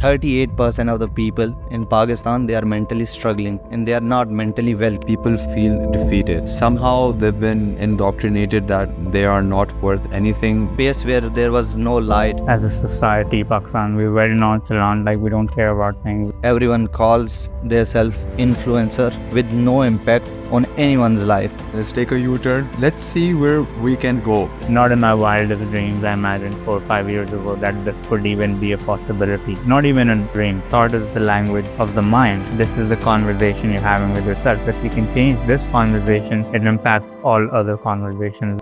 38% of the people in Pakistan, they are mentally struggling and they are not mentally well. People feel defeated. Somehow they've been indoctrinated that they are not worth anything. Space where there was no light. As a society, Pakistan, we're very nonchalant, like we don't care about things. Everyone calls themselves influencer with no impact on anyone's life. Let's take a U-turn. Let's see where we can go. Not in my wildest dreams, I imagined 4 or 5 years ago that this could even be a possibility. Not even a dream. Thought is the language of the mind. This is the conversation you're having with yourself. If you can change this conversation, it impacts all other conversations.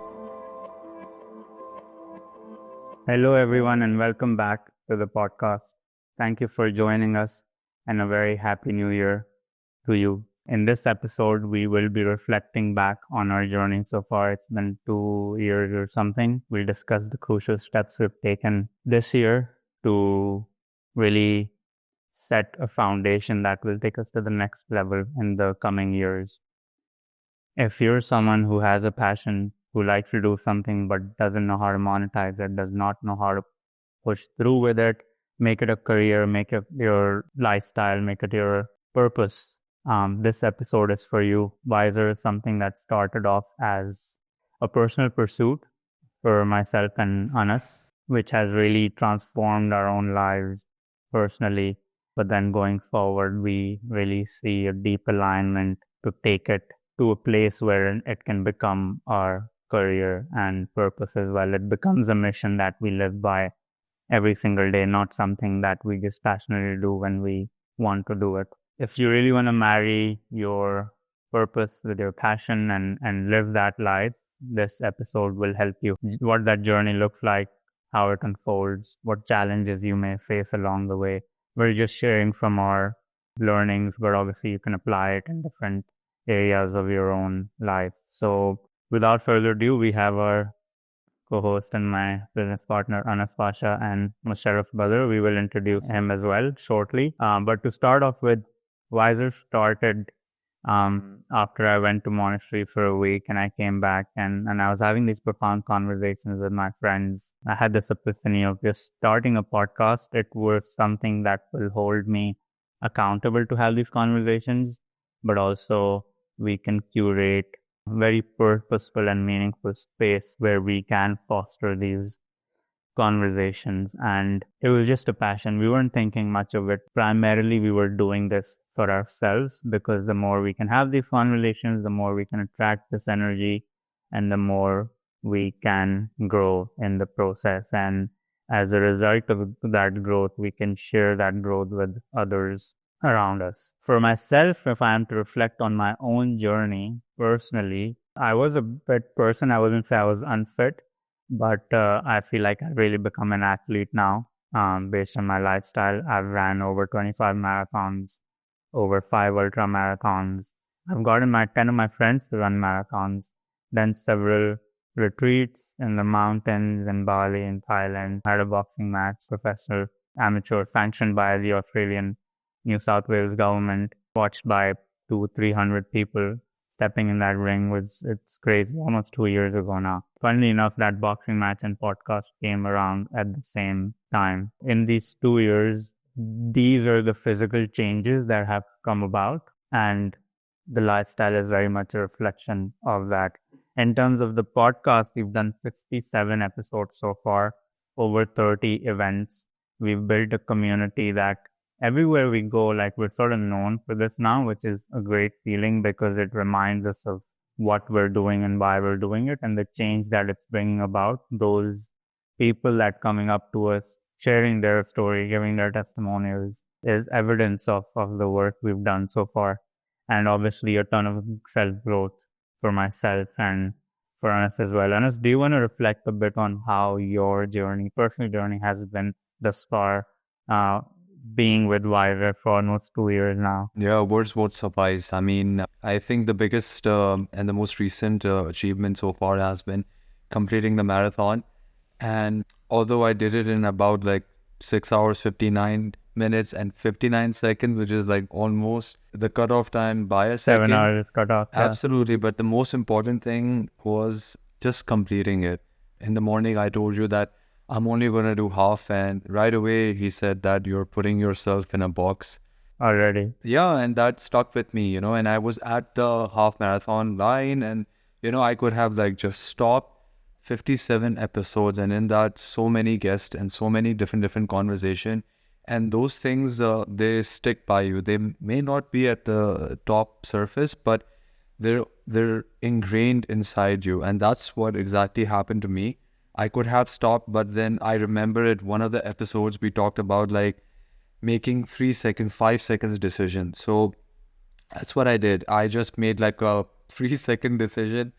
Hello everyone and welcome back to the podcast. Thank you for joining us and a very happy new year to you. In this episode, we will be reflecting back on our journey so far. It's been 2 years or something. We'll discuss the crucial steps we've taken this year to really set a foundation that will take us to the next level in the coming years. If you're someone who has a passion, who likes to do something but doesn't know how to monetize it, does not know how to push through with it, make it a career, make it your lifestyle, make it your purpose, this episode is for you. Wiser is something that started off as a personal pursuit for myself and Anas, which has really transformed our own lives personally. But then going forward, we really see a deep alignment to take it to a place where it can become our career and purpose as well. It becomes a mission that we live by every single day, not something that we just passionately do when we want to do it. If you really want to marry your purpose with your passion and live that life, this episode will help you. What that journey looks like, how it unfolds, what challenges you may face along the way. We're just sharing from our learnings, but obviously you can apply it in different areas of your own life. So without further ado, we have our co-host and my business partner, Anas Pasha and Musharf brother. We will introduce him as well shortly. But to start off with, Wiser started after I went to monastery for a week and I came back and I was having these profound conversations with my friends. I had this epiphany of just starting a podcast. It was something that will hold me accountable to have these conversations, but also we can curate a very purposeful and meaningful space where we can foster these conversations. And it was just a passion. We weren't thinking much of it. Primarily, we were doing this for ourselves because the more we can have these conversations, the more we can attract this energy and the more we can grow in the process. And as a result of that growth, we can share that growth with others around us. For myself, if I am to reflect on my own journey personally, I was a fit person. I wouldn't say I was unfit, but I feel like I've really become an athlete now based on my lifestyle. I've ran over 25 marathons, over 5 ultra marathons. I've gotten 10 of my friends to run marathons, done several retreats in the mountains in Bali, in Thailand. I had a boxing match, professional, amateur, sanctioned by the Australian New South Wales government, watched by 200-300 people. Stepping in that ring it's crazy, almost 2 years ago now. Funnily enough, that boxing match and podcast came around at the same time. In these 2 years, these are the physical changes that have come about, and the lifestyle is very much a reflection of that. In terms of the podcast, we've done 67 episodes so far, over 30 events. We've built a community that everywhere we go, like we're sort of known for this now, which is a great feeling because it reminds us of what we're doing and why we're doing it and the change that it's bringing about. Those people that coming up to us, sharing their story, giving their testimonials is evidence of the work we've done so far. And obviously a ton of self-growth for myself and for Anas as well. Anas, do you want to reflect a bit on how your journey, personal journey has been thus far, being with Wiser for almost 2 years now? Yeah, words won't suffice. I mean, I think the biggest and the most recent achievement so far has been completing the marathon. And although I did it in about 6 hours, 59 minutes and 59 seconds, which is almost the cutoff time by a second. 7 hours is cut off. Yeah. Absolutely. But the most important thing was just completing it. In the morning, I told you that I'm only going to do half. And right away, he said that you're putting yourself in a box. Already. Yeah, and that stuck with me, and I was at the half marathon line, and, I could have like just stopped 57 episodes, and in that, so many guests and so many different conversation. And those things, they stick by you. They may not be at the top surface, but they're ingrained inside you. And that's what exactly happened to me. I could have stopped, but then I remember it. One of the episodes we talked about like making 3 seconds, 5 seconds decision. So that's what I did. I just made like a 3 second decision.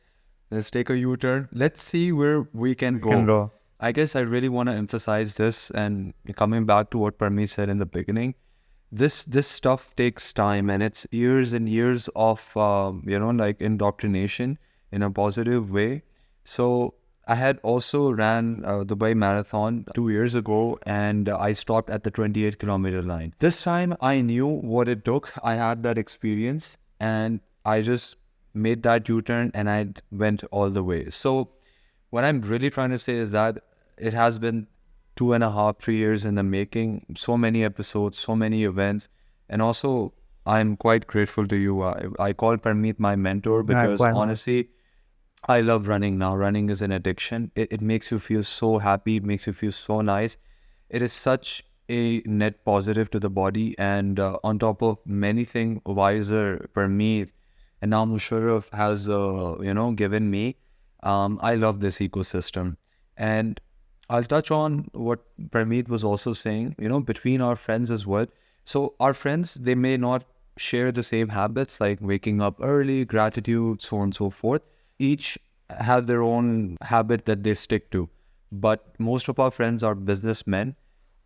Let's take a U-turn. Let's see where we can Can go. go. I guess I really want to emphasize this, and coming back to what Parmeet said in the beginning, this stuff takes time, and it's years and years of like indoctrination in a positive way. So I had also ran Dubai Marathon 2 years ago, and I stopped at the 28-kilometer line. This time I knew what it took. I had that experience, and I just made that U-turn, and I went all the way. So what I'm really trying to say is that it has been 2.5, 3 years in the making, so many episodes, so many events. And also, I'm quite grateful to you. I call Parmeet my mentor because quite. honestly, I love running now. Running is an addiction. It makes you feel so happy. It makes you feel so nice. It is such a net positive to the body. And on top of many things, Wiser, Parmeet, and now Musharf has, given me. I love this ecosystem. And I'll touch on what Parmeet was also saying, between our friends as well. So our friends, they may not share the same habits like waking up early, gratitude, so on and so forth. Each have their own habit that they stick to. But most of our friends are businessmen.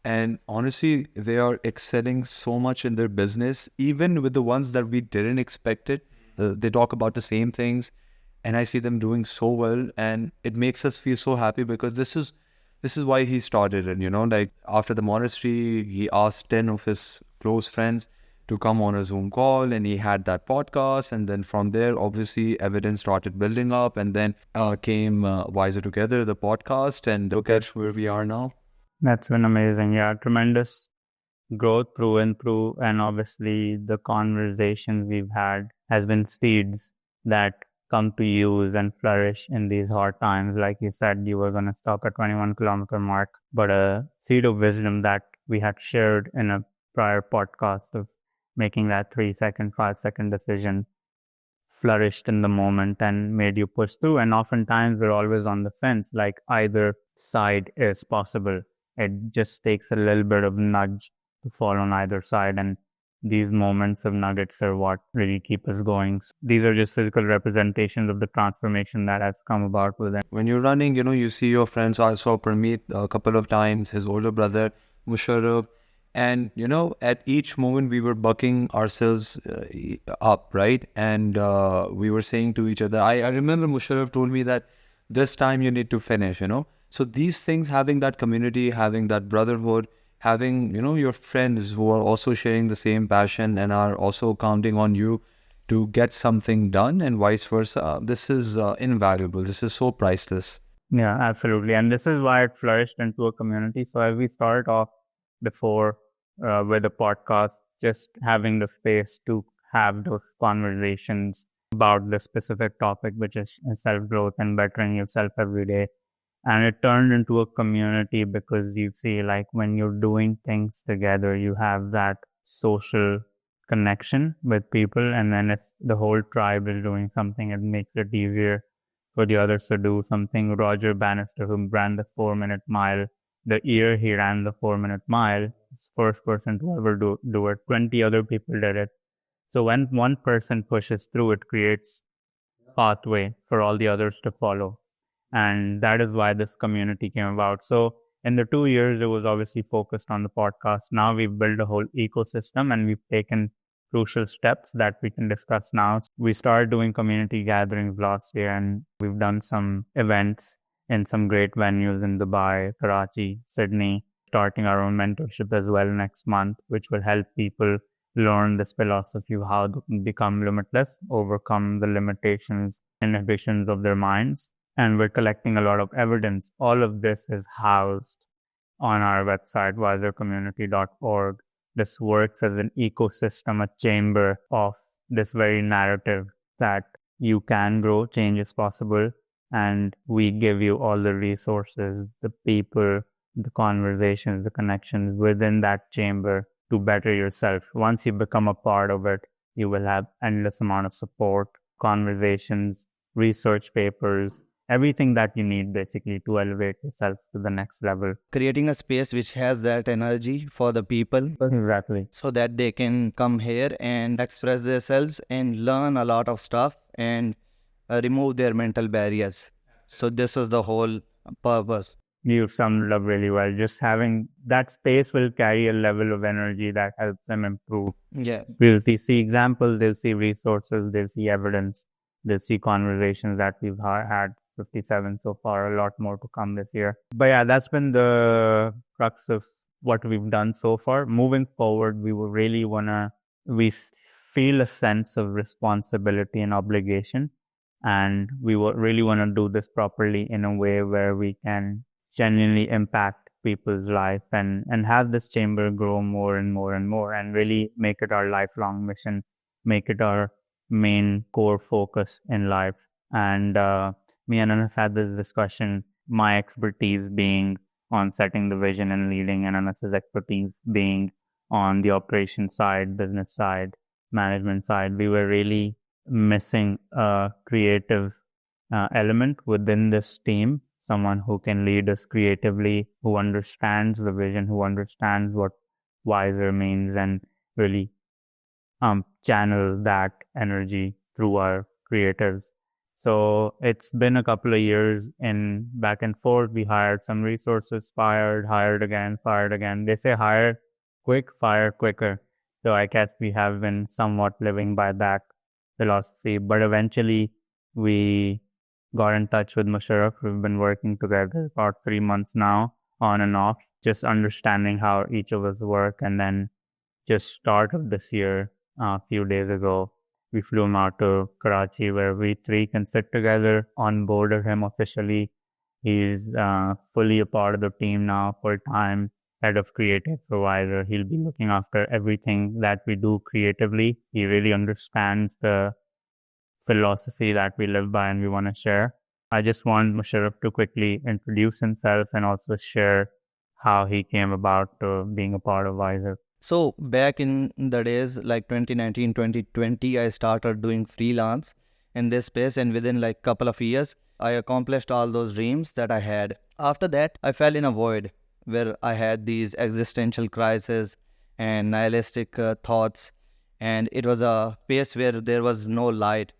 And honestly, they are excelling so much in their business, even with the ones that we didn't expect it. They talk about the same things, and I see them doing so well. And it makes us feel so happy because this is why he started it, like after the monastery, he asked 10 of his close friends to come on a Zoom call, and he had that podcast. And then from there, obviously, evidence started building up, and then came Wiser Together, the podcast, and look at where we are now. That's been amazing. Yeah, tremendous growth through and through. And obviously, the conversations we've had has been seeds that come to use and flourish in these hard times. Like you said, you were going to stop at 21-kilometer mark, but a seed of wisdom that we had shared in a prior podcast of making that 3 second, 5 second decision flourished in the moment and made you push through. And oftentimes we're always on the fence, like either side is possible. It just takes a little bit of nudge to fall on either side. And these moments of nuggets are what really keep us going. These are just physical representations of the transformation that has come about with it. When you're running, you see your friends. I saw Parmeet a couple of times, his older brother, Musharf. And, at each moment we were bucking ourselves up, right? And we were saying to each other, I remember Musharf told me that this time you need to finish, So these things, having that community, having that brotherhood, having, your friends who are also sharing the same passion and are also counting on you to get something done, and vice versa. This is invaluable. This is so priceless. Yeah, absolutely. And this is why it flourished into a community. So as we started off before with the podcast, just having the space to have those conversations about the specific topic, which is self-growth and bettering yourself every day. And it turned into a community because you see, like, when you're doing things together, you have that social connection with people. And then if the whole tribe is doing something, it makes it easier for the others to do something. Roger Bannister, who ran the 4-minute mile, the year he ran the 4-minute mile, first person to ever do it. 20 other people did it. So when one person pushes through, it creates pathway for all the others to follow. And that is why this community came about. So in the 2 years, it was obviously focused on the podcast. Now we've built a whole ecosystem, and we've taken crucial steps that we can discuss now. We started doing community gatherings last year, and we've done some events in some great venues in Dubai, Karachi, Sydney, starting our own mentorship as well next month, which will help people learn this philosophy of how to become limitless, overcome the limitations, inhibitions of their minds, and we're collecting a lot of evidence. All of this is housed on our website, wisercommunity.org. This works as an ecosystem, a chamber of this very narrative that you can grow, change is possible, and we give you all the resources, the people, the conversations, the connections within that chamber to better yourself. Once you become a part of it, you will have endless amount of support, conversations, research papers, everything that you need basically to elevate yourself to the next level. Creating a space which has that energy for the people Exactly. so that they can come here and express themselves and learn a lot of stuff and remove their mental barriers. So this was the whole purpose. You summed it up really well. Just having that space will carry a level of energy that helps them improve. Yeah. We'll see examples, they'll see resources, they'll see evidence, they'll see conversations that we've had 57 so far, a lot more to come this year. But yeah, that's been the crux of what we've done so far. Moving forward, we feel a sense of responsibility and obligation, and we really want to do this properly in a way where we can genuinely impact people's life and have this chamber grow more and more and more and really make it our lifelong mission, make it our main core focus in life. And me and Anas had this discussion, my expertise being on setting the vision and leading, and Anas's expertise being on the operation side, business side, management side. We were really missing a creative element within this team, someone who can lead us creatively, who understands the vision, who understands what wiser means, and really channel that energy through our creators. So it's been a couple of years in back and forth. We hired some resources, hired again, fired again. They say hire quick, fire quicker. So I guess we have been somewhat living by that philosophy. But eventually we got in touch with Musharf. We've been working together about 3 months now, on and off, just understanding how each of us work. And then just start of this year, a few days ago, we flew him out to Karachi, where we three can sit together, onboarded him officially. He's fully a part of the team now, full-time head of creative for Wiser. He'll be looking after everything that we do creatively. He really understands the philosophy that we live by and we want to share. I just want Musharf to quickly introduce himself and also share how he came about to being a part of Wiser. So back in the days like 2019, 2020, I started doing freelance in this space, and within like couple of years, I accomplished all those dreams that I had. After that, I fell in a void where I had these existential crises and nihilistic thoughts, and it was a space where there was no light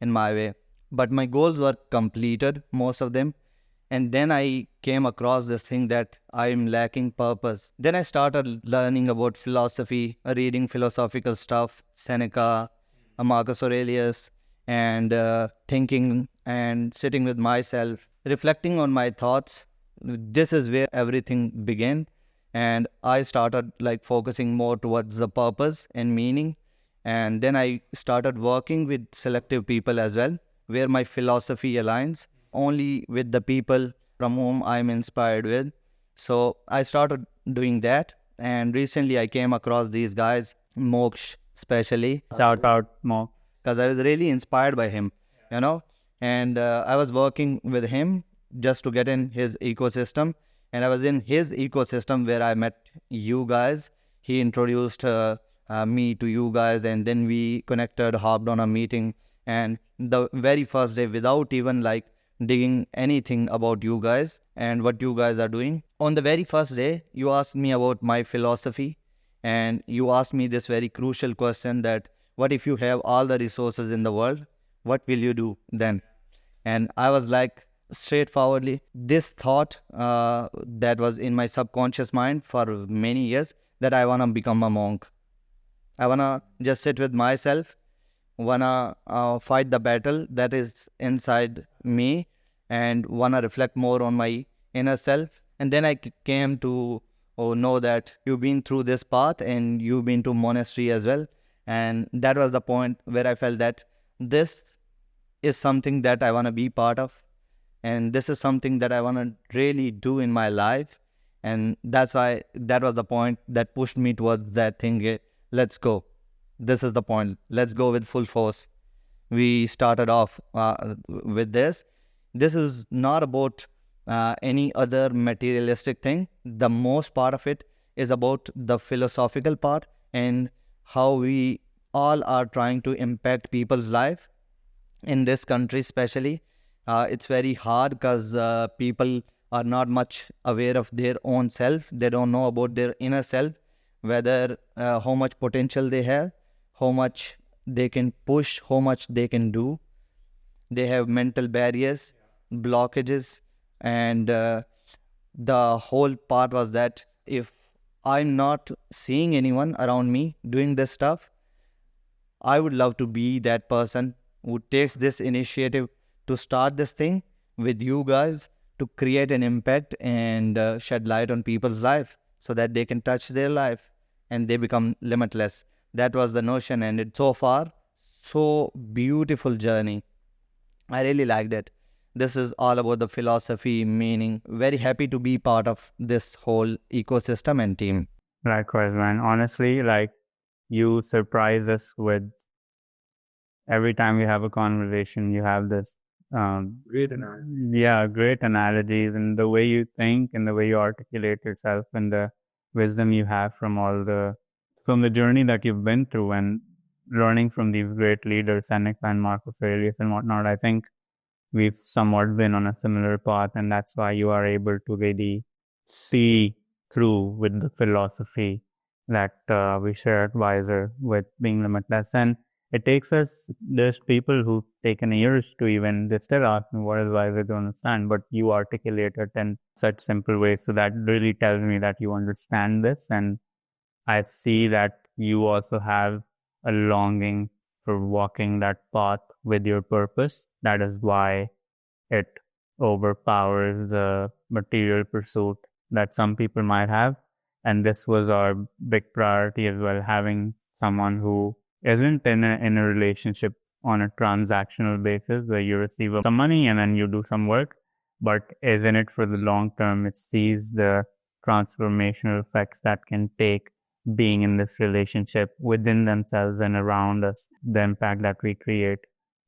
in my way. But my goals were completed, most of them. And then I came across this thing that I'm lacking purpose. Then I started learning about philosophy, reading philosophical stuff, Seneca, Marcus Aurelius, and thinking and sitting with myself, reflecting on my thoughts. This is where everything began. And I started like focusing more towards the purpose and meaning. And then I started working with selective people as well, where my philosophy aligns only with the people from whom I'm inspired with. So I started doing that. And recently I came across these guys, Moksh especially. Shout out, Mo. Because I was really inspired by him, you know. And I was working with him just to get in his ecosystem. And I was in his ecosystem where I met you guys. He introduced me to you guys, and then we connected, hopped on a meeting. And the very first day, without even like digging anything about you guys and what you guys are doing, on the very first day, you asked me about my philosophy, and you asked me this very crucial question that what if you have all the resources in the world, what will you do then? And I was like, straightforwardly, this thought that was in my subconscious mind for many years, that I want to become a monk. I want to just sit with myself, wanna fight the battle that is inside me, and wanna reflect more on my inner self. And then I came to know that you've been through this path and you've been to monastery as well, and that was the point where I felt that this is something that I want to be part of. and this is something that I want to really do in my life. And that's why that was the point that pushed me towards that thing. Let's go. This is the point. Let's go with full force. We started off with this. This is not about any other materialistic thing. The most part of it is about the philosophical part and how we all are trying to impact people's life in this country especially. It's very hard because people are not much aware of their own self. They don't know about their inner self, whether how much potential they have, how much they can push, how much they can do. They have mental barriers, blockages, and the whole part was that if I'm not seeing anyone around me doing this stuff, I would love to be that person who takes this initiative to start this thing with you guys to create an impact and shed light on people's life so that they can touch their life and they become limitless. That was the notion, and it's so far so beautiful journey. I really liked it. This is all about the philosophy, meaning. Very happy to be part of this whole ecosystem and team. Likewise, man. Honestly, like, you surprise us with every time we have a conversation, you have this Great analogy. great analogies, and the way you think and the way you articulate yourself and the wisdom you have from the journey that you've been through and learning from these great leaders, Seneca and Marcus Aurelius and whatnot. I think we've somewhat been on a similar path, and that's why you are able to really see through with the philosophy that we share at Wiser with being limitless. And it takes us, there's people who've taken years to even, they still ask me, what is Wiser to understand? But you articulate it in such simple ways. So that really tells me that you understand this. And I see that you also have a longing for walking that path with your purpose. That is why it overpowers the material pursuit that some people might have. And this was our big priority as well, having someone who isn't in a relationship on a transactional basis where you receive some money and then you do some work, but is in it for the long term. It sees the transformational effects that can take being in this relationship within themselves and around us, the impact that we create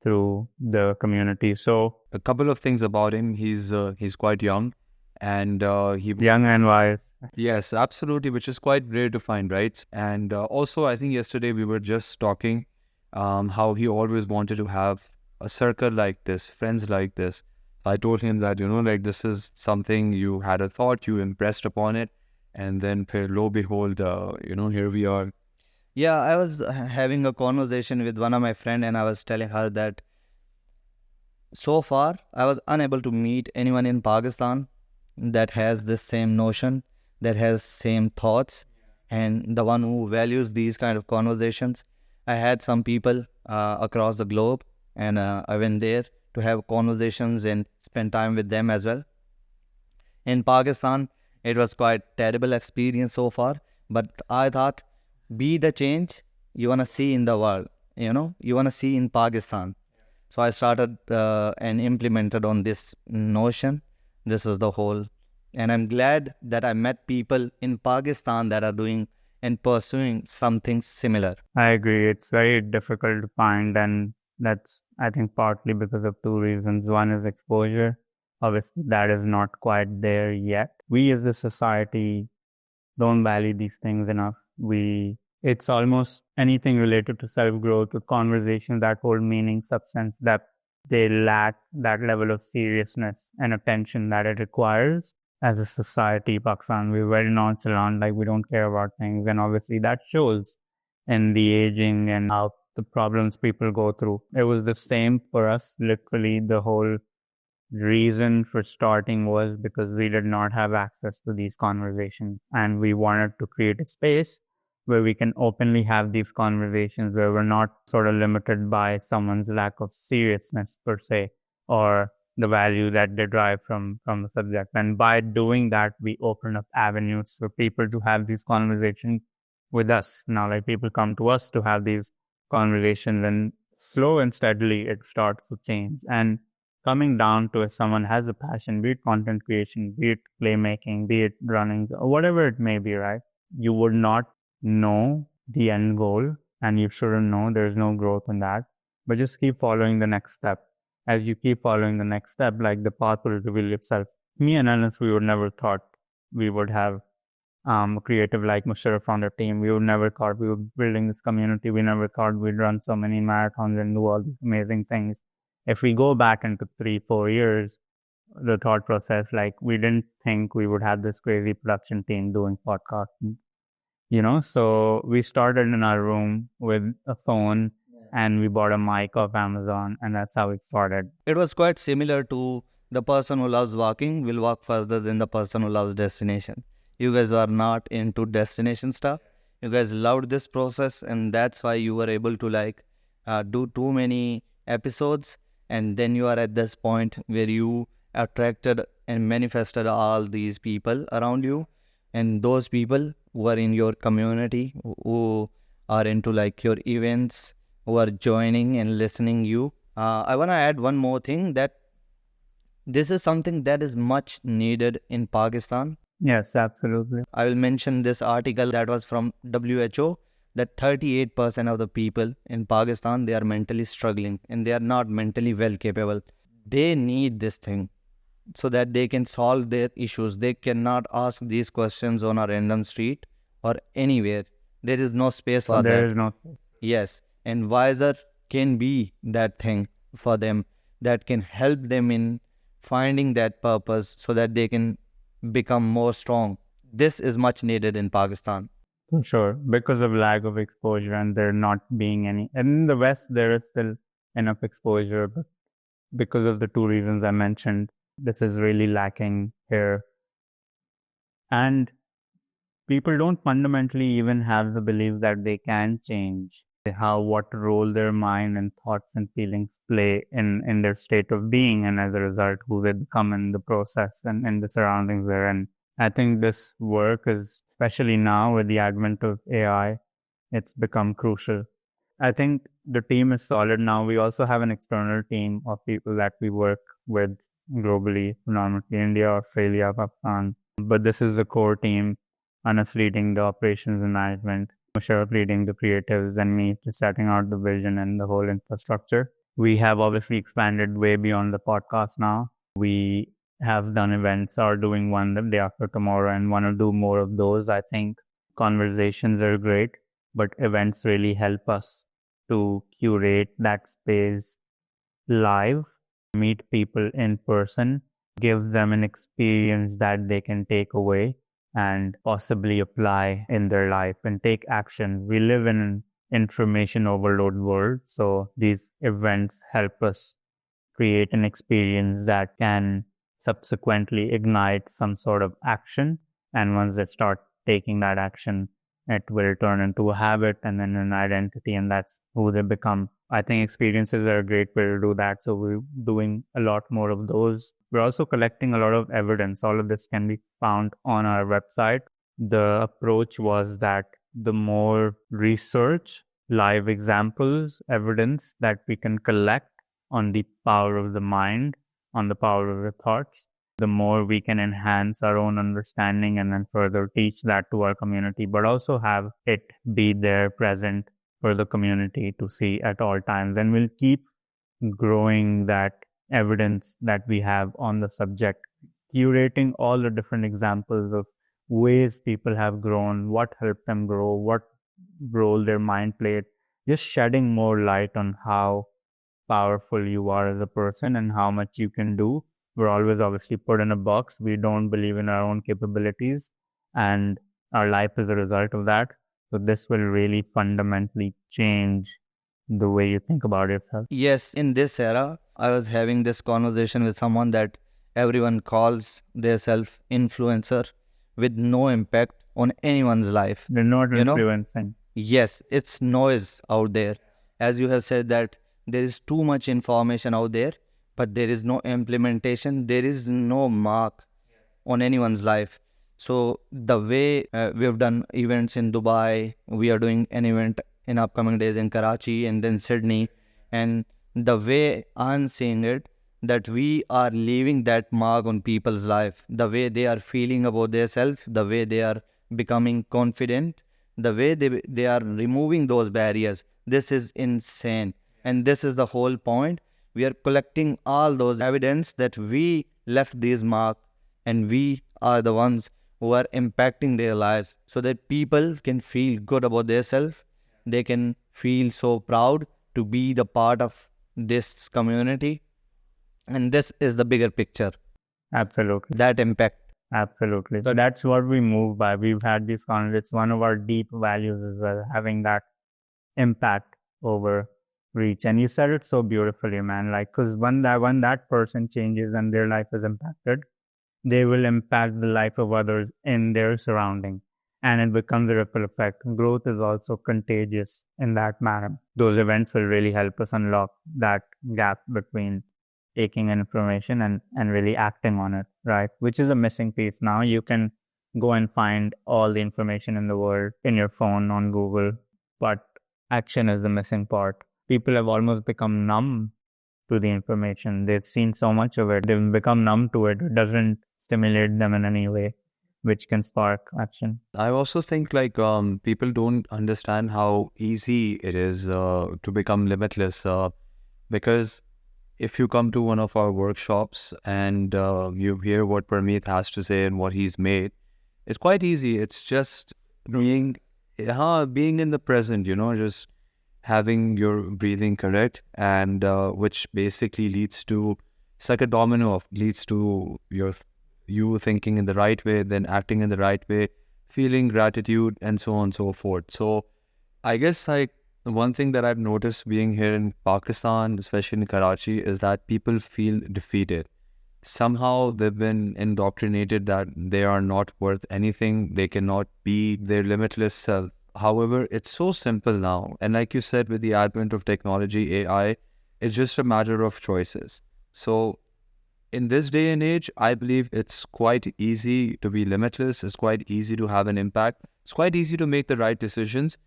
through the community. So A couple of things about him. He's quite young, and he young and wise. yes, absolutely, which is quite rare to find, right? And also, I think yesterday we were just talking how he always wanted to have a circle like this, friends like this. I told him that, like, this is something you had a thought, you impressed upon it, and then lo behold, here we are. Yeah, I was having a conversation with one of my friend, and I was telling her that so far I was unable to meet anyone in Pakistan that has this same notion, that has same thoughts, and the one who values these kind of conversations. I had some people across the globe, and I went there to have conversations and spend time with them as well. In Pakistan, it was quite terrible experience so far, but I thought, be the change you want to see in the world, you want to see in Pakistan. So I started and implemented on this notion. This was the whole, and I'm glad that I met people in Pakistan that are doing and pursuing something similar. I agree. It's very difficult to find, and that's, I think, partly because of two reasons. One is exposure. Obviously, that is not quite there yet. We as a society don't value these things enough. It's almost anything related to self-growth, to conversations that hold meaning, substance, that they lack that level of seriousness and attention that it requires. As a society, Pakistan, we're very nonchalant, like we don't care about things. And obviously that shows in the aging and how the problems people go through. It was the same for us. Literally, the whole reason for starting was because we did not have access to these conversations, and we wanted to create a space where we can openly have these conversations, where we're not sort of limited by someone's lack of seriousness per se, or the value that they derive from the subject. And by doing that, we open up avenues for people to have these conversations with us. Now, like, people come to us to have these conversations, and slow and steadily it starts to change. And coming down to if someone has a passion, be it content creation, be it playmaking, be it running, whatever it may be, right? You would not know the end goal and you shouldn't know. There's no growth in that. But just keep following the next step. As you keep following the next step, like the path will reveal itself. Me and Anas, we would never thought we would have creative like Musharf on the team. We would never thought we were building this community. We never thought we'd run so many marathons and do all these amazing things. If we go back into 3-4 years, the thought process, like we didn't think we would have this crazy production team doing podcasts, so we started in our room with a phone and we bought a mic off Amazon, and that's how it started. It was quite similar to the person who loves walking will walk further than the person who loves destination. You guys are not into destination stuff. You guys loved this process, and that's why you were able to do too many episodes, and then you are at this point where you attracted and manifested all these people around you, and those people who are in your community, who are into your events, who are joining and listening you. I want to add one more thing, that this is something that is much needed in Pakistan. Yes, absolutely. I will mention this article that was from WHO, that 38% of the people in Pakistan, they are mentally struggling and they are not mentally well capable. They need this thing so that they can solve their issues. They cannot ask these questions on a random street or anywhere. There is no space for that. There is no. Yes, and Wiser can be that thing for them that can help them in finding that purpose so that they can become more strong. This is much needed in Pakistan. For sure, because of lack of exposure and there not being any. And in the West, there is still enough exposure, but because of the two reasons I mentioned, this is really lacking here. And people don't fundamentally even have the belief that they can change what role their mind and thoughts and feelings play in their state of being, and as a result, who they become in the process and in the surroundings they're in. I think this work is, especially now with the advent of AI, it's become crucial. I think the team is solid now. We also have an external team of people that we work with globally, predominantly India, Australia, Pakistan. But this is the core team, Anas leading the operations and management, Musharf leading the creatives, and me just setting out the vision and the whole infrastructure. We have obviously expanded way beyond the podcast now. We have done events, or doing one the day after tomorrow, and want to do more of those. I think conversations are great, but events really help us to curate that space live, meet people in person, give them an experience that they can take away and possibly apply in their life and take action. We live in an information overload world, so these events help us create an experience that can subsequently ignite some sort of action. And once they start taking that action, it will turn into a habit and then an identity, and that's who they become. I think experiences are a great way to do that. So we're doing a lot more of those. We're also collecting a lot of evidence. All of this can be found on our website. The approach was that the more research, live examples, evidence that we can collect on the power of the mind, on the power of the thoughts, the more we can enhance our own understanding and then further teach that to our community, but also have it be there present for the community to see at all times. And we'll keep growing that evidence that we have on the subject, curating all the different examples of ways people have grown, what helped them grow, what role their mind played, just shedding more light on how powerful you are as a person and how much you can do. We're always obviously put in a box. We don't believe in our own capabilities, and our life is a result of that. So this will really fundamentally change the way you think about yourself. Yes, in this era, I was having this conversation with someone that everyone calls their self influencer with no impact on anyone's life. They're not influencing. Yes, it's noise out there. As you have said that there is too much information out there, but there is no implementation. There is no mark on anyone's life. So the way we've done events in Dubai, we are doing an event in upcoming days in Karachi and then Sydney. And the way I'm seeing it, that we are leaving that mark on people's life, the way they are feeling about themselves, the way they are becoming confident, the way they are removing those barriers. This is insane. And this is the whole point. We are collecting all those evidence that we left these marks, and we are the ones who are impacting their lives, so that people can feel good about themselves. They can feel so proud to be the part of this community. And this is the bigger picture, Absolutely. that impact. Absolutely. So that's what we move by. We've had this conversation. It's one of our deep values as well, having that impact over reach. And you said it so beautifully, man. Like, because when that person changes and their life is impacted, they will impact the life of others in their surrounding. And it becomes a ripple effect. Growth is also contagious in that manner. Those events will really help us unlock that gap between taking information and really acting on it, right? Which is a missing piece. Now you can go and find all the information in the world in your phone on Google, but action is the missing part. People have almost become numb to the information. They've seen so much of it. They've become numb to it. It doesn't stimulate them in any way, which can spark action. I also think like people don't understand how easy it is to become limitless because if you come to one of our workshops and you hear what Parmeet has to say and what he's made, it's quite easy. It's just being in the present, just having your breathing correct, and which basically leads to, it's like a domino, leads to you thinking in the right way, then acting in the right way, feeling gratitude, and so on and so forth. So I guess like one thing that I've noticed being here in Pakistan, especially in Karachi, is that people feel defeated. Somehow they've been indoctrinated that they are not worth anything, they cannot be their limitless self. However, it's so simple now. And like you said, with the advent of technology, AI, it's just a matter of choices. So in this day and age, I believe it's quite easy to be limitless. It's quite easy to have an impact. It's quite easy to make the right decisions.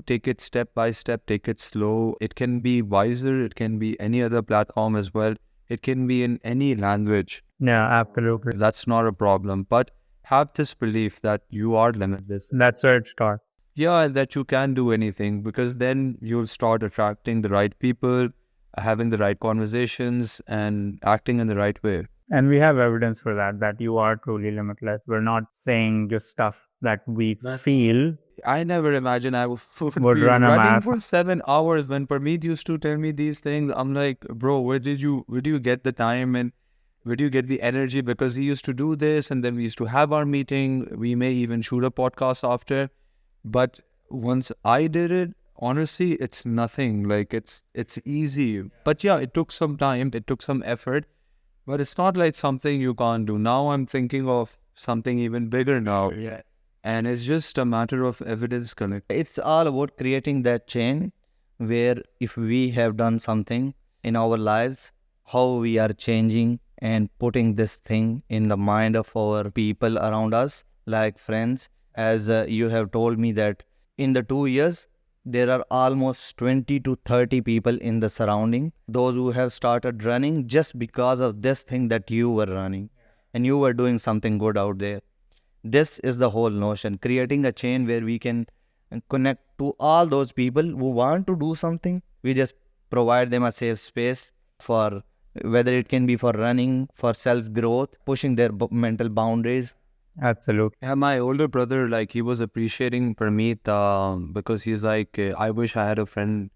Take it step by step, take it slow. It can be Wiser. It can be any other platform as well. It can be in any language. Yeah, absolutely. That's not a problem. But have this belief that you are limitless. That's where it starts. Yeah, and that you can do anything, because then you'll start attracting the right people, having the right conversations, and acting in the right way. And we have evidence for that you are truly limitless. We're not saying just stuff that we feel. I never imagined I would Would be run a running marathon. for 7 hours. When Parmeet used to tell me these things, I'm like, bro, where do you get the time and where do you get the energy? Because he used to do this, and then we used to have our meeting. We may even shoot a podcast after. But once I did it, honestly, it's nothing. Like it's easy. But yeah, it took some time. It took some effort. But it's not like something you can't do. Now I'm thinking of something even bigger now. Yeah. And it's just a matter of evidence collect. It's all about creating that chain where if we have done something in our lives, how we are changing and putting this thing in the mind of our people around us, like friends. As you have told me that in the 2 years, there are almost 20 to 30 people in the surrounding, those who have started running just because of this thing that you were running, and you were doing something good out there. This is the whole notion, creating a chain where we can connect to all those people who want to do something. We just provide them a safe space for, whether it can be for running, for self-growth, pushing their mental boundaries. Absolutely. Yeah, my older brother, like, he was appreciating Parmeet because he's like, I wish I had a friend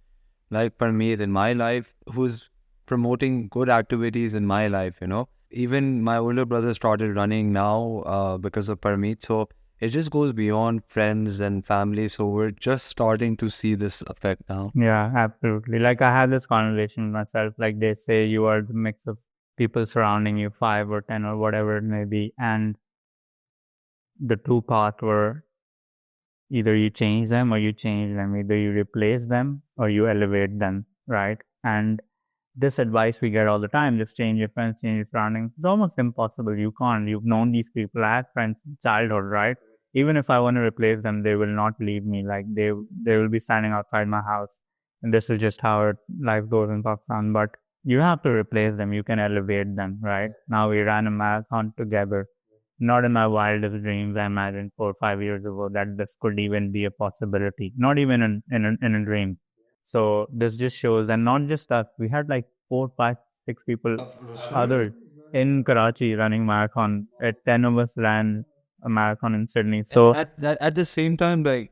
like Parmeet in my life who's promoting good activities in my life, Even my older brother started running now because of Parmeet. So it just goes beyond friends and family. So we're just starting to see this effect now. Yeah, absolutely. Like I had this conversation with myself. Like they say you are the mix of people surrounding you, 5 or 10 or whatever it may be. And the two paths were either you change them or you change them. Either you replace them or you elevate them, right? And this advice we get all the time, just change your friends, change your surroundings. It's almost impossible. You can't. You've known these people. I had friends in childhood, right? Even if I want to replace them, they will not leave me. Like they will be standing outside my house. And this is just how life goes in Pakistan. But You have to replace them. You can elevate them, right? Now we ran a marathon together. Not in my wildest dreams, I imagined 4 or 5 years ago that this could even be a possibility. Not even in a dream. So this just shows that not just us. We had like 4, 5, 6 people, others in Karachi running marathon. 10 of us ran a marathon in Sydney. So At the same time, like,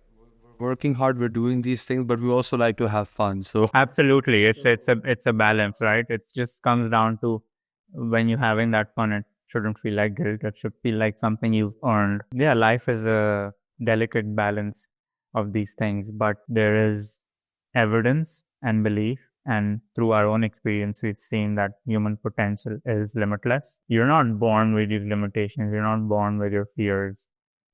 we're working hard, we're doing these things, but we also like to have fun. So absolutely, it's a balance, right? It just comes down to when you're having that fun, it shouldn't feel like guilt. It should feel like something you've earned. Yeah, life is a delicate balance of these things, but there is evidence and belief. And through our own experience, we've seen that human potential is limitless. You're not born with these limitations. You're not born with your fears.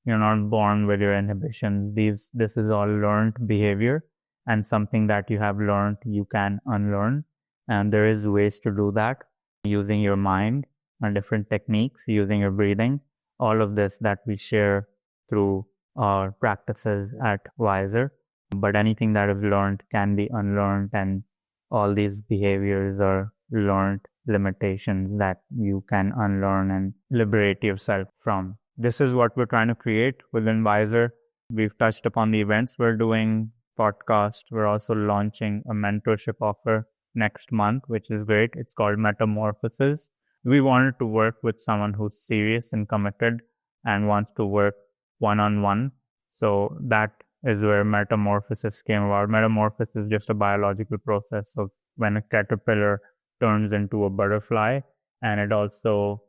You're not born with your inhibitions. This is all learned behavior, and something that you have learned, you can unlearn. And there is ways to do that using your mind and different techniques, using your breathing, all of this that we share through our practices at Wiser. But anything that is learned can be unlearned, and all these behaviors are learned limitations that you can unlearn and liberate yourself from. This is what we're trying to create within Wiser. We've touched upon the events we're doing, podcast. We're also launching a mentorship offer next month, which is great. It's called Metamorphosis. We wanted to work with someone who's serious and committed and wants to work one-on-one. So that is where metamorphosis came about. Metamorphosis is just a biological process of when a caterpillar turns into a butterfly, and it also,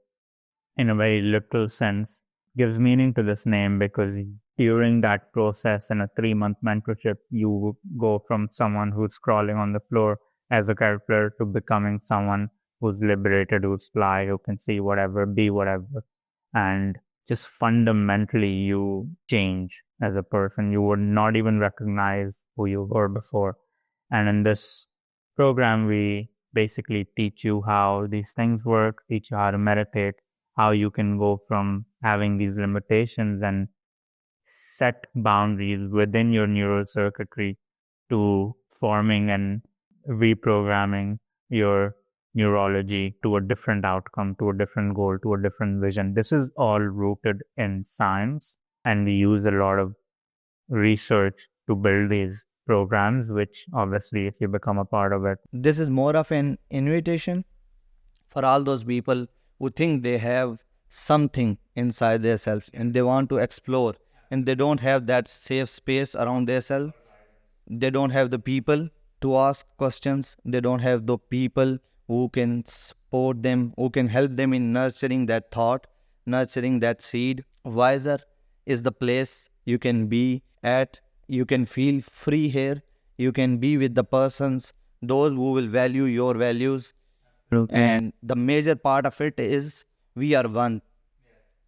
in a very literal sense, gives meaning to this name because during that process in a 3-month mentorship, you go from someone who's crawling on the floor as a caterpillar to becoming someone who's liberated, who's fly, who can see whatever, be whatever. And just fundamentally you change as a person. You would not even recognize who you were before. And in this program, we basically teach you how these things work, teach you how to meditate, how you can go from having these limitations and set boundaries within your neural circuitry to forming and reprogramming your neurology to a different outcome, to a different goal, to a different vision. This is all rooted in science, and we use a lot of research to build these programs, which obviously, if you become a part of it, This is more of an invitation for all those people who think they have something inside themselves and they want to explore, and they don't have that safe space around themselves. They don't have the people to ask questions. They don't have the people who can support them, who can help them in nurturing that thought, nurturing that seed. Wiser is the place you can be at. You can feel free here. You can be with the persons, those who will value your values. And the major part of it is we are one.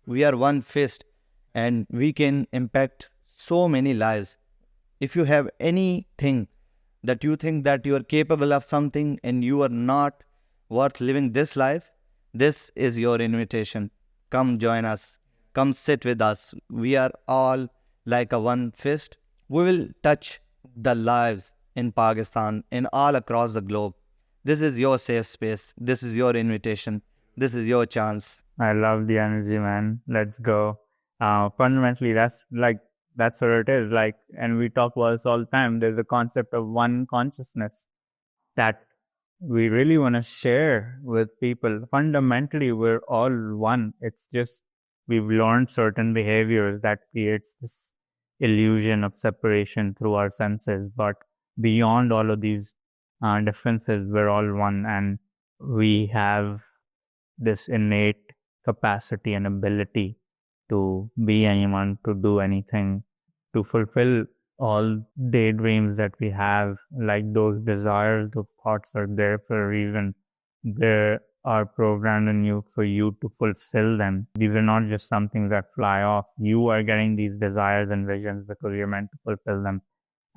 We are one fist, and we can impact so many lives. If you have anything that you think that you are capable of something and you are not worth living this life, this is your invitation. Come join us. Come sit with us. We are all like a one fist. We will touch the lives in Pakistan and all across the globe. This is your safe space. This is your invitation. This is your chance. I love the energy, man. Let's go. Fundamentally, that's what it is. Like, and we talk about this all the time. There's a concept of one consciousness that we really want to share with people. Fundamentally, we're all one. It's just we've learned certain behaviors that creates this illusion of separation through our senses. But beyond all of these differences, we're all one, and we have this innate capacity and ability to be anyone, to do anything, to fulfill all daydreams that we have. Like those desires, those thoughts are there for a reason. They are programmed in you for you to fulfill them. These are not just something that fly off. You are getting these desires and visions because you're meant to fulfill them.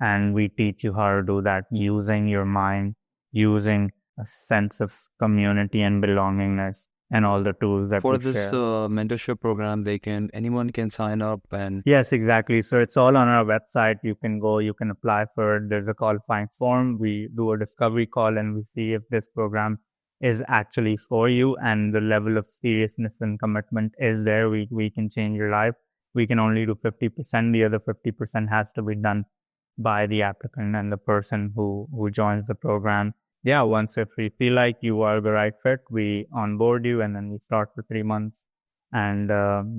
And we teach you how to do that using your mind, using a sense of community and belongingness, and all the tools that for we this share. mentorship program, anyone can sign up, and Yes, exactly. So it's all on our website. You can go, you can apply for it. There's a qualifying form. We do a discovery call and we see if this program is actually for you and the level of seriousness and commitment is there, we can change your life. We can only do 50%. The other 50% has to be done by the applicant and the person who joins the program. Yeah, once if we feel like you are the right fit, we onboard you and then we start for 3 months. And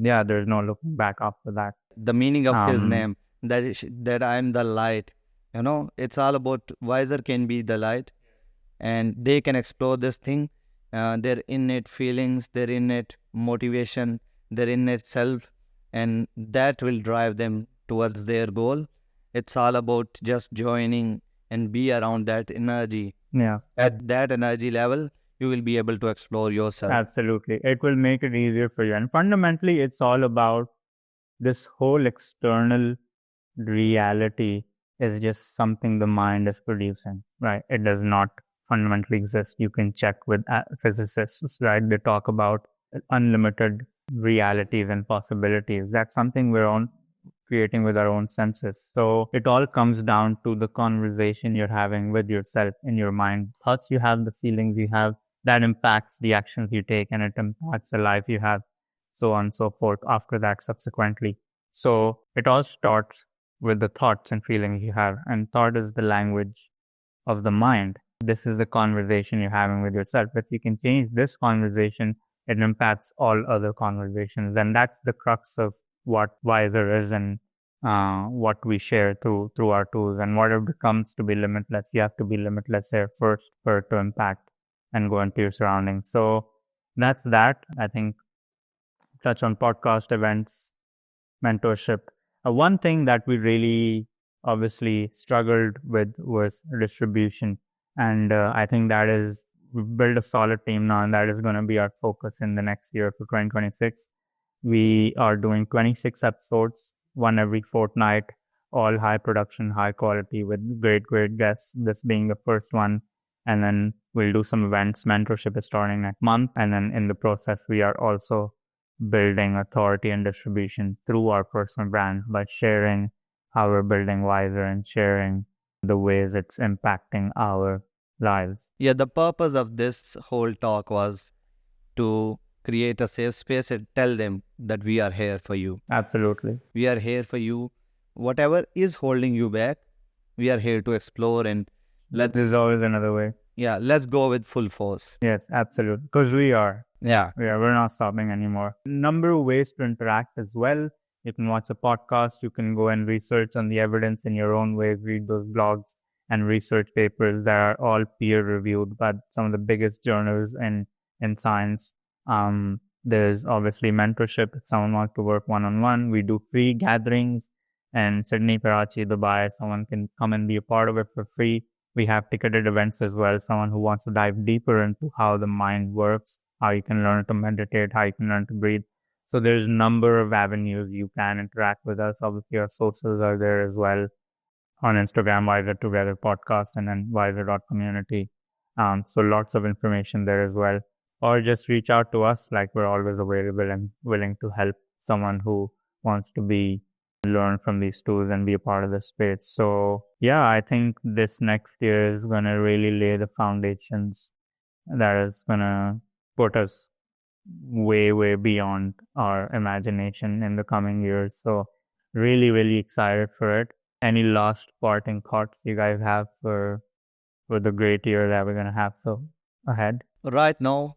yeah, there's no looking back after that. The meaning of his name, that I'm the light. It's all about Wiser can be the light, and they can explore this thing, their innate feelings, their innate motivation, their innate self, and that will drive them towards their goal. It's all about just joining and be around that energy. Yeah. At that energy level, you will be able to explore yourself. Absolutely. It will make it easier for you. And fundamentally, it's all about this whole external reality is just something the mind is producing, right? It does not fundamentally exist. You can check with physicists, right? They talk about unlimited realities and possibilities. That's something we're on creating with our own senses. So it all comes down to the conversation you're having with yourself in your mind. Thoughts you have, the feelings you have, that impacts the actions you take and it impacts the life you have, so on and so forth after that subsequently. So it all starts with the thoughts and feelings you have. And thought is the language of the mind. This is the conversation you're having with yourself. If you can change this conversation, it impacts all other conversations. And that's the crux of what Wiser is and what we share through our tools. And whatever comes to be limitless, you have to be limitless there first for it to impact and go into your surroundings. So that's that. I think touch on podcast events, mentorship. One thing that we really obviously struggled with was distribution. And I think that is, we've built a solid team now, and that is going to be our focus in the next year for 2026. We are doing 26 episodes, one every fortnight, all high production, high quality with great guests, this being the first one. And then we'll do some events. Mentorship is starting next month. And then in the process, we are also building authority and distribution through our personal brands by sharing how we're building Wiser and sharing the ways it's impacting our lives. Yeah, the purpose of this whole talk was to create a safe space and tell them that we are here for you. Absolutely. We are here for you. Whatever is holding you back, we are here to explore, and there's always another way. Yeah, let's go with full force. Yes, absolutely. Because we are. Yeah. We're not stopping anymore. Number of ways to interact as well. You can watch a podcast. You can go and research on the evidence in your own way, read those blogs and research papers that are all peer reviewed by some of the biggest journals in science. There's obviously mentorship. If someone wants to work one-on-one, we do free gatherings in Sydney, Karachi, Dubai. Someone can come and be a part of it for free. We have ticketed events as well. Someone who wants to dive deeper into how the mind works, how you can learn to meditate, how you can learn to breathe. So there's a number of avenues you can interact with us. Obviously, our socials are there as well on Instagram, Wiser Together Podcast, and then wiser.community. So lots of information there as well. Or just reach out to us. Like, we're always available and willing to help someone who wants to learn from these tools and be a part of the space. So yeah, I think this next year is going to really lay the foundations that is going to put us way beyond our imagination in the coming years. So really excited for it. Any last parting thoughts you guys have for the great year that we're going to have so ahead? Right now,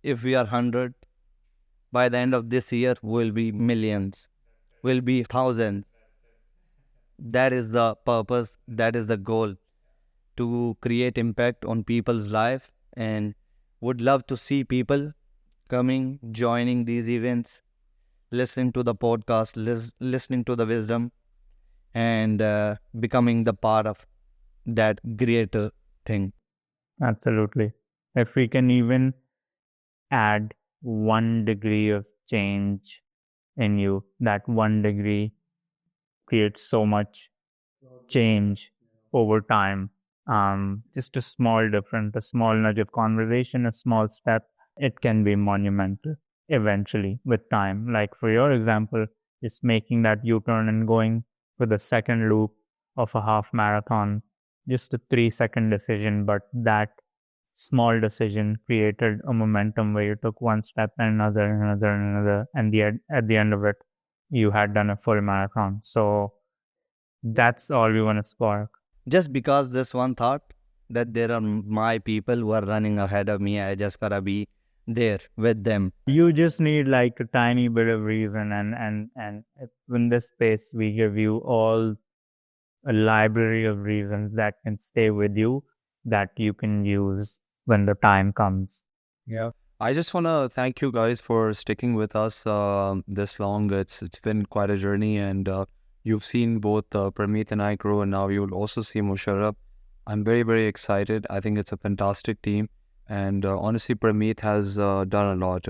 if we are 100, by the end of this year, we'll be millions, we'll be thousands. That is the purpose, that is the goal, to create impact on people's life, and would love to see people coming, joining these events, listening to the podcast, listening to the wisdom, and becoming the part of that greater thing. Absolutely. If we can even add 1 degree of change in you, that 1 degree creates so much change over time. Just a small difference, a small nudge of conversation, a small step, it can be monumental eventually with time. Like for your example, just making that U-turn and going for the second loop of a half marathon, just a 3-second decision, but that small decision created a momentum where you took one step and another and another and another, and at the end of it, you had done a full marathon. So that's all we want to spark. Just because this one thought that there are my people who are running ahead of me, I just gotta be there with them. You just need like a tiny bit of reason, and in this space we give you all a library of reasons that can stay with you, that you can use when the time comes. Yeah. I just want to thank you guys for sticking with us this long. It's been quite a journey, and you've seen both Parmeet and I grow, and now you'll also see Musharf. I'm very, very excited. I think it's a fantastic team. And honestly, Parmeet has done a lot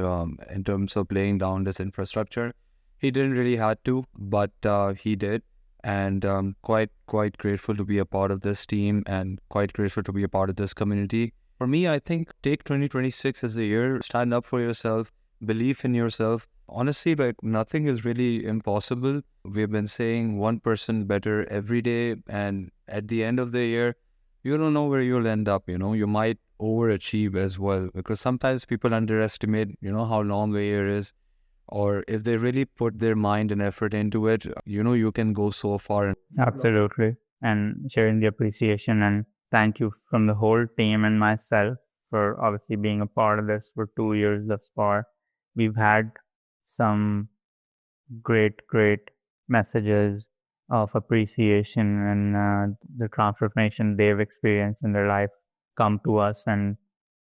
in terms of laying down this infrastructure. He didn't really had to, but he did. And quite grateful to be a part of this team, and quite grateful to be a part of this community. For me, I think take 2026 as a year, stand up for yourself, believe in yourself. Honestly, like nothing is really impossible. We've been saying 1% better every day, and at the end of the year, you don't know where you'll end up, you might overachieve as well, because sometimes people underestimate, how long a year is, or if they really put their mind and effort into it, you can go so far. Absolutely. And sharing the appreciation, and thank you from the whole team and myself for obviously being a part of this for 2 years thus far. We've had some great messages of appreciation and the transformation they've experienced in their life come to us, and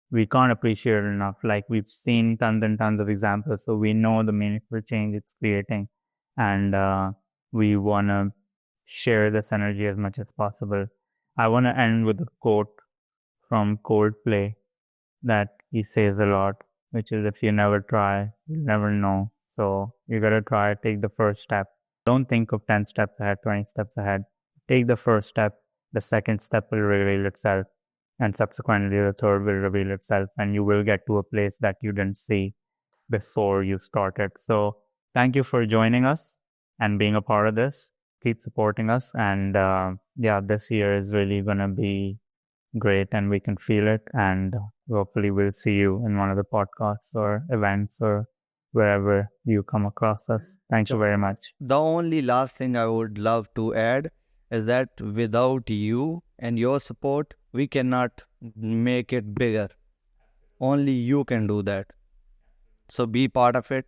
we can't appreciate it enough. Like, we've seen tons and tons of examples, so we know the meaningful change it's creating, and we want to share this energy as much as possible. I want to end with a quote from Coldplay that he says a lot, which is, if you never try, you'll never know. So you got to try, take the first step. Don't think of 10 steps ahead, 20 steps ahead. Take the first step. The second step will reveal itself, and subsequently the third will reveal itself, and you will get to a place that you didn't see before you started. So thank you for joining us and being a part of this. Keep supporting us, and this year is really going to be great, and we can feel it, and hopefully we'll see you in one of the podcasts or events or wherever you come across us. Thank you very much. The only last thing I would love to add is that without you and your support, we cannot make it bigger. Only you can do that. So be part of it.